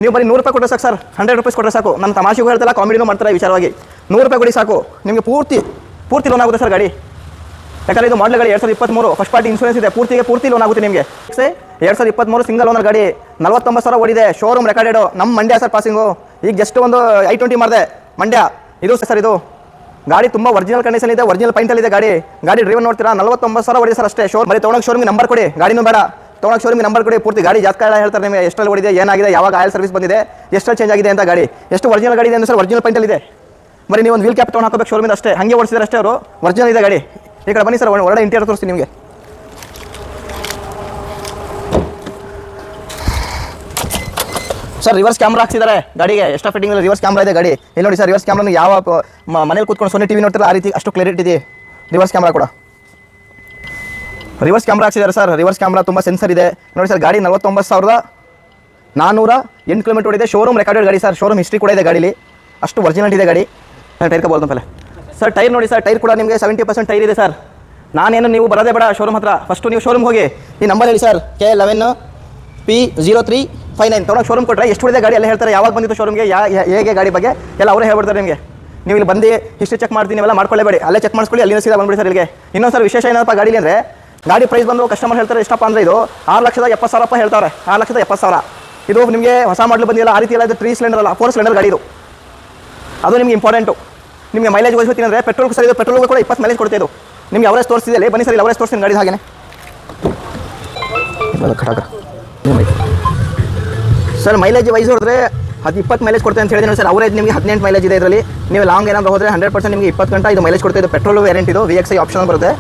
ನೀವು ಬರೀ 100 ರೂಪಾಯಿ ಕೊಟ್ಟರೆ ಸಾಕು ಸರ್, 100 ರೂಪೀಸ್ ಕೊಟ್ಟರೆ ಸಾಕು. ನಾನು ತಮಾಷೆಗೂ ಹೇಳ್ತಲ್ಲ, ಕಾಮಿಡಿನೂ ಮಾಡ್ತಾರೆ ವಿಚಾರವಾಗಿ. 100 ರೂಪಾಯಿ ಕೊಡಿ ಸಾಕು, ನಿಮಗೆ ಪೂರ್ತಿ ಲೋನ್ ಆಗುತ್ತೆ ಸರ್ ಗಾಡಿ. ಯಾಕಂದರೆ ಇದು ಮಾಡಲ್ ಗಾಡಿ 2023 ಫಸ್ಟ್ ಪಾರ್ಟಿ ಇನ್ಶೂರೆನ್ಸ್ ಇದೆ, ಪೂರ್ತಿ ಲೋನ್ ಆಗುತ್ತೆ ನಿಮಗೆ. 2023 ಸಿಂಗಲ್ ಓನರ್ ಗಾಡಿ, 49,000 ಓಡಿದೆ, ಶೋರೂಮ್ ರೆಕಾರ್ಡೆಡು. ನಮ್ಮ ಮಂಡ್ಯ ಸರ್ ಪಾಸಿಂಗು. ಈಗ ಜಸ್ಟ್ ಒಂದು i20 ಮಾಡಿದೆ ಮಂಡ್ಯ. ಇದು ಸರ್, ಇದು ಗಾಡಿ ತುಂಬ ಒರಿಜಿನಲ್ ಕಂಡೀಷನ್ ಇದೆ, ಒರಿಜಿನಲ್ ಪೈಂಟಲ್ಲಿದೆ ಗಾಡಿ. ಡ್ರೈವರ್ ನೋಡ್ತೀರಾ, 49,000 ಓಡಿದೆ ಸರ್ ಅಷ್ಟೇ. ಬರೀ ತೊಗೊಳಕ್ಕೆ ಶೋರೂಮ್ಗೆ ನಂಬರ್ ಕೊಡಿ, ಗಾಡಿನೂ ಬೇಡ, ತೊಗೊಳಕ್ಕೆ ಶೋರೂಮ್ಗೆ ನಂಬರ್ ಕೊಡಿ. ಪೂರ್ತಿ ಗಾಡಿ ಜಾಸ್ತಿ ಹೇಳ್ತಾರೆ ನಿಮಗೆ, ಎಷ್ಟರಲ್ಲಿ ಓಡಿದೆ, ಏನಾಗಿದೆ, ಯಾವಾಗ ಆಯಿಲ್ ಸರ್ವಿಸ್ ಬಂದಿದೆ, ಎಷ್ಟರಲ್ಲಿ ಚೇಂಜ್ ಆಗಿದೆ ಅಂತ. ಗಾಡಿ ಎಷ್ಟು ಒರಿಜಿನಲ್ ಗಾಡಿ ಇದೆ ಅಂದರೆ ಸರ್, ಒರಿಜಿನಲ್ ಪೈಂಟಲ್ಲಿದೆ. ಬರೀ ನೀವು ಒಂದು ವೀಲ್ ಕ್ಯಾಪ್ ತೊಗೊಂಡು ಹಾಕೋಬೇಕು ಶೋರೂಮಿಂದ ಅಷ್ಟೇ, ಹಾಗೆ ಓಡಿಸಿದ್ರೆ ಅಷ್ಟೇ ಅವರು. ಒರಿಜಿನಲ್ ಇದೆ ಗಾಡಿ. ಈ ಕಡೆ ಬನ್ನಿ ಸರ್, ಒಳ್ಳೆ ಇಂಟೀರಿಯರ್ ತೋರಿಸ್ತೀನಿ ನಿಮಗೆ. ಸರ್ ರಿವರ್ಸ್ ಕ್ಯಾಮ್ರಾ ಹಾಕ್ಸಿದ್ದಾರೆ ಗಾಡಿಗೆ, ಎಕ್ಸ್ಟ್ರಾ ಫಿಟ್ಟಿಂಗ್ ರಿವರ್ಸ್ ಕ್ಯಾಮ್ರಾ ಇದೆ ಗಾಡಿ. ಇಲ್ಲಿ ನೋಡಿ ಸರ್, ರಿವರ್ಸ್ ಕ್ಯಾಮ್ರಾ ಯಾವ ಮನೇಲಿ ಕೂತ್ಕೊಂಡು ಸೊನ್ನೆ ಟಿವಿ ನೋಡ್ತಾರೆ ಆ ರೀತಿ ಅಷ್ಟು ಕ್ಲಾರಿಟಿ ಇದೆ ರಿವರ್ಸ್ ಕ್ಯಾಮ್ರಾ ಕೂಡ. ರಿವರ್ಸ್ ಕ್ಯಾಮ್ರಾ ಹಾಕ್ಸಿದ್ದಾರೆ ಸರ್, ರಿವರ್ಸ್ ಕ್ಯಾಮ್ರಾ ತುಂಬ ಸೆನ್ಸರ್ ಇದೆ ನೋಡಿ ಸರ್. ಗಾಡಿ 49,408 ಕಿಲೋಮೀಟರ್ ಓಡಿದೆ, ಶೋರೂಮ್ ರೆಕಾರ್ಡೆಡ್ ಗಾಡಿ ಸರ್. ಶೋರೂಮ್ ಹಿಸ್ಟ್ರಿ ಕೂಡ ಇದೆ ಗಾಡೀಲಿ, ಅಷ್ಟು ಒರಿಜಿನಲ್ ಇದೆ ಗಾಡಿ. ಟೈರ್ ಕಬೋಲ್ದು ಮೇಲೆ ಸರ್, ಟೈರ್ ನೋಡಿ ಸರ್, ಟೈರ್ ಕೂಡ ನಿಮಗೆ 70% ಟೈರ್ ಇದೆ ಸರ್. ನಾನೇನು ನೀವು ಬರೋದೇ ಬೇಡ ಶೋರೂಮ್ ಹತ್ರ, ಫಸ್ಟು ನೀವು ಶೋರೂಮ್ ಹೋಗಿ ಈ ನಂಬರ್ ಹೇಳಿ ಸರ್, K11P0359 ತೊಗೊಂಡು ಶೋರೂಮ್ ಕೊಟ್ಟರೆ ಎಷ್ಟು ಹೊಡಿದೆ ಗಾಡಿ ಎಲ್ಲ ಹೇಳ್ತಾರೆ, ಯಾವಾಗ ಬಂದಿತ್ತು ಶೋರೂಮ್ಗೆ, ಹೇಗೆ ಗಾಡಿ ಬಗ್ಗೆ ಎಲ್ಲ ಅವರೇ ಹೇಳ್ಬಿಡ್ತಾರೆ ನಿಮಗೆ. ನೀವು ಇಲ್ಲಿ ಬಂದು ಹಿಸ್ಟ್ರಿ ಚೆಕ್ ಮಾಡ್ತೀನಿ ಎಲ್ಲ ಮಾಡ್ಕೊಳ್ಳೇಬೇಡಿ, ಅಲ್ಲೇ ಚೆಕ್ ಮಾಡಿಸ್ಕೊಳ್ಳಿ, ಅಲ್ಲಿಂದ ಸೀದಾ ಬಂದ್ಬಿಡಿ ಸರ್ ಇಲ್ಲಿಗೆ. ಇನ್ನೊಂದು ಸರ್ ವಿಶೇಷ ಏನಪ್ಪ ಗಾಡಿ ಅಂದರೆ, ಗಾಡಿ ಪ್ರೈಸ್ ಬಂದು ಕಸ್ಟಮರ್ ಹೇಳ್ತಾರೆ ಎಷ್ಟಪ್ಪ ಅಂದರೆ, ಇದು 6,70,000 ಹೇಳ್ತಾರೆ, 6,70,000. ಇದು ನಿಮಗೆ ಹೊಸ ಮಾಡಲು ಬಂದಿಲ್ಲ ಆ ರೀತಿ ಎಲ್ಲ, ಇದು 3 ಸಿಲಿಂಡರ್ ಅಲ್ಲ 4 ಸಿಲಿಂಡರ್ ಗಾಡಿ ಇದು. ಅದು ನಿಮಗೆ ಇಂಪಾರ್ಟೆಂಟು. ನಿಮಗೆ ಮೈಲೇಜ್ ವಹಿಸ್ತೀನಿ ಅಂದರೆ ಪೆಟ್ರೋಲ್ ಸರ್, ಇದು ಪೆಟ್ರೋಲ್ಗೂ ಕೂಡ 20 ಮೈಲೇಜ್ ಕೊಡ್ತಿದ್ದು. ನಿಮಗೆ ಅವರೇಜ್ ತೋರಿಸ್ತಿದೆ, ಬನ್ನಿ ಸರ್, ಇಲ್ಲಿ ಅವರೇಜ್ ತೋರಿಸ್ತೀನಿ ಗಾಡಿ ಹಾಗೆ ಸರ್. ಮೈಲೇಜ್ ವೈಸ್ ಹೊಡೆದ್ರೆ 20 ಮೈಲೇಜ್ ಕೊಡ್ತೇವೆ ಅಂತ ಹೇಳಿದ್ರೆ ನೋಡಿ ಸರ್. ಅವರೇಜ್ ನಿಮಗೆ 18 ಮೈಲೇಜ್ ಇದೆ ಇದರಲ್ಲಿ. ನೀವು ಲಾಂಗ್ ಏನಾದರೂ ಹೋದರೆ 100% ನಿಮಗೆ 20 ಗಂಟೆ ಇದು ಮೈಲೇಜ್ ಕೊಡ್ತಾ ಇದೆ. ಪೆಟ್ರೋಲ್ ವೇರಿಯಂಟ್ ಇದು, VXI ಆಪ್ಷನ್ ಬರುತ್ತೆ.